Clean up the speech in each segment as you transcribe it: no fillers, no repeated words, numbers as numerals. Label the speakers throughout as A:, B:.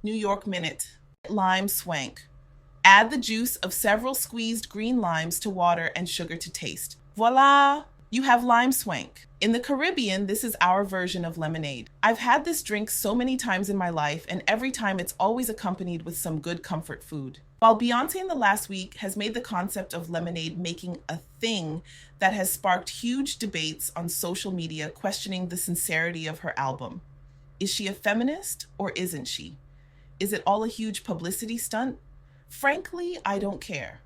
A: New York Minute. Lime Swank. Add the juice of several squeezed green limes to water and sugar to taste. Voila! You have lime swank. In the Caribbean, this is our version of lemonade. I've had this drink so many times in my life, and every time it's always accompanied with some good comfort food. While Beyonce in the last week has made the concept of lemonade making a thing that has sparked huge debates on social media questioning the sincerity of her album. Is she a feminist or isn't she? Is it all a huge publicity stunt? Frankly, I don't care.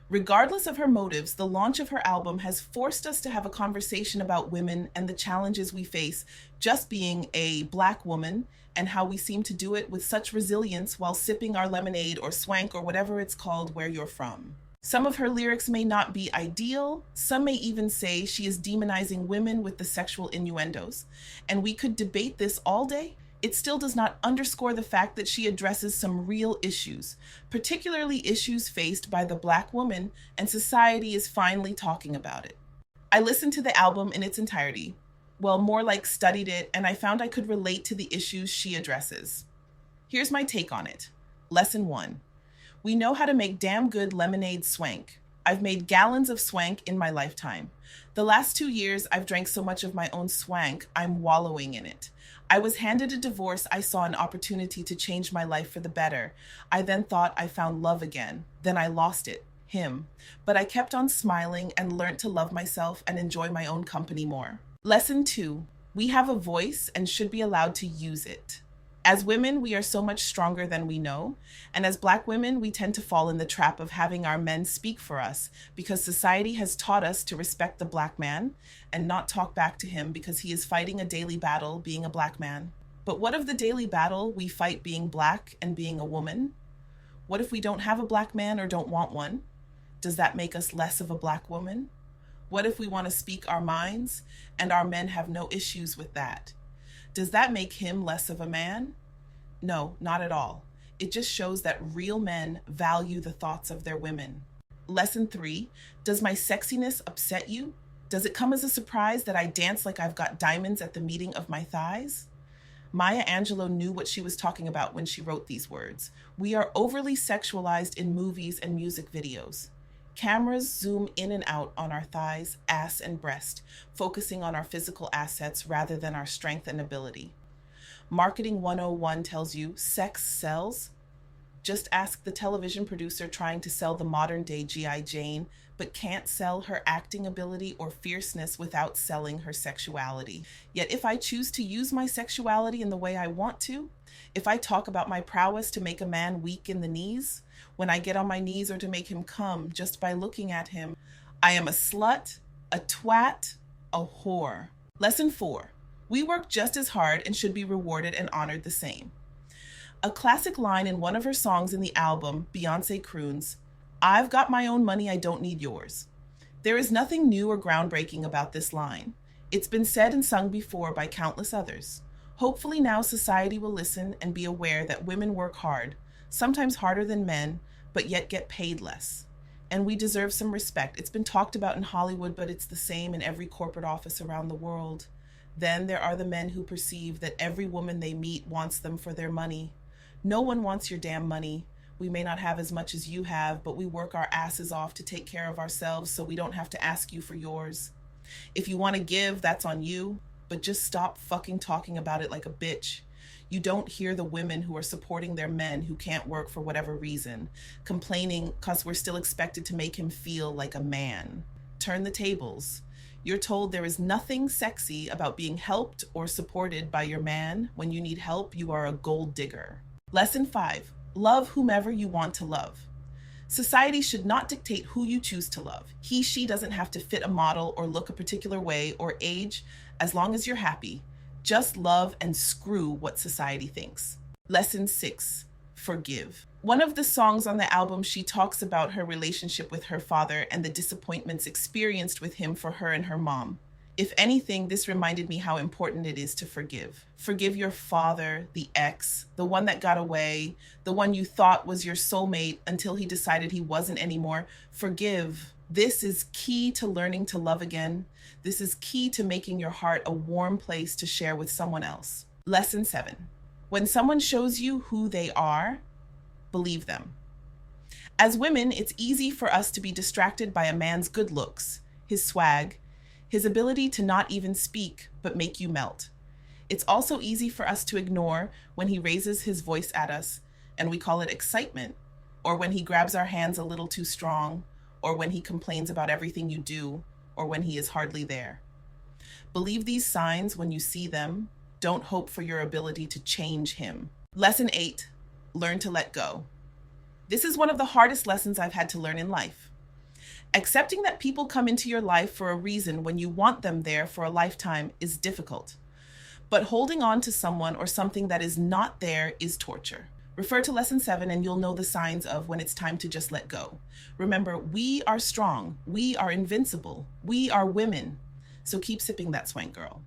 A: Regardless of her motives, the launch of her album has forced us to have a conversation about women and the challenges we face just being a Black woman and how we seem to do it with such resilience while sipping our lemonade or swank or whatever it's called where you're from. Some of her lyrics may not be ideal. Some may even say she is demonizing women with the sexual innuendos. And we could debate this all day. It still does not underscore the fact that she addresses some real issues, particularly issues faced by the Black woman, and society is finally talking about it. I listened to the album in its entirety. Well, more like studied it, and I found I could relate to the issues she addresses. Here's my take on it. Lesson 1. We know how to make damn good lemonade swank. I've made gallons of swank in my lifetime. The last 2 years, I've drank so much of my own swank, I'm wallowing in it. I was handed a divorce. I saw an opportunity to change my life for the better. I then thought I found love again. Then I lost it, him. But I kept on smiling and learned to love myself and enjoy my own company more. Lesson 2. We have a voice and should be allowed to use it. As women, we are so much stronger than we know. And as Black women, we tend to fall in the trap of having our men speak for us because society has taught us to respect the Black man and not talk back to him because he is fighting a daily battle being a Black man. But what of the daily battle we fight being Black and being a woman? What if we don't have a Black man or don't want one? Does that make us less of a Black woman? What if we want to speak our minds and our men have no issues with that? Does that make him less of a man? No, not at all. It just shows that real men value the thoughts of their women. Lesson 3, does my sexiness upset you? Does it come as a surprise that I dance like I've got diamonds at the meeting of my thighs? Maya Angelou knew what she was talking about when she wrote these words. We are overly sexualized in movies and music videos. Cameras zoom in and out on our thighs, ass, and breast, focusing on our physical assets rather than our strength and ability. Marketing 101 tells you sex sells. Just ask the television producer trying to sell the modern-day G.I. Jane, but can't sell her acting ability or fierceness without selling her sexuality. Yet if I choose to use my sexuality in the way I want to, if I talk about my prowess to make a man weak in the knees, when I get on my knees or to make him come just by looking at him, I am a slut, a twat, a whore. Lesson 4. We work just as hard and should be rewarded and honored the same. A classic line in one of her songs in the album, Beyonce croons, "I've got my own money, I don't need yours." There is nothing new or groundbreaking about this line. It's been said and sung before by countless others. Hopefully now society will listen and be aware that women work hard, sometimes harder than men, but yet get paid less. And we deserve some respect. It's been talked about in Hollywood, but it's the same in every corporate office around the world. Then there are the men who perceive that every woman they meet wants them for their money. No one wants your damn money. We may not have as much as you have, but we work our asses off to take care of ourselves so we don't have to ask you for yours. If you want to give, that's on you, but just stop fucking talking about it like a bitch. You don't hear the women who are supporting their men who can't work for whatever reason, complaining because we're still expected to make him feel like a man. Turn the tables. You're told there is nothing sexy about being helped or supported by your man. When you need help, you are a gold digger. Lesson 5. Love whomever you want to love. Society should not dictate who you choose to love. He, she doesn't have to fit a model or look a particular way or age, as long as you're happy. Just love and screw what society thinks. Lesson 6. Forgive. One of the songs on the album, she talks about her relationship with her father and the disappointments experienced with him for her and her mom. If anything, this reminded me how important it is to forgive. Forgive your father, the ex, the one that got away, the one you thought was your soulmate until he decided he wasn't anymore. Forgive. This is key to learning to love again. This is key to making your heart a warm place to share with someone else. Lesson 7. When someone shows you who they are, believe them. As women, it's easy for us to be distracted by a man's good looks, his swag, his ability to not even speak but make you melt. It's also easy for us to ignore when he raises his voice at us and we call it excitement, or when he grabs our hands a little too strong, or when he complains about everything you do, or when he is hardly there. Believe these signs when you see them. Don't hope for your ability to change him. Lesson 8, learn to let go. This is one of the hardest lessons I've had to learn in life. Accepting that people come into your life for a reason when you want them there for a lifetime is difficult. But holding on to someone or something that is not there is torture. Refer to lesson 7 and you'll know the signs of when it's time to just let go. Remember, we are strong. We are invincible. We are women. So keep sipping that Swank, girl.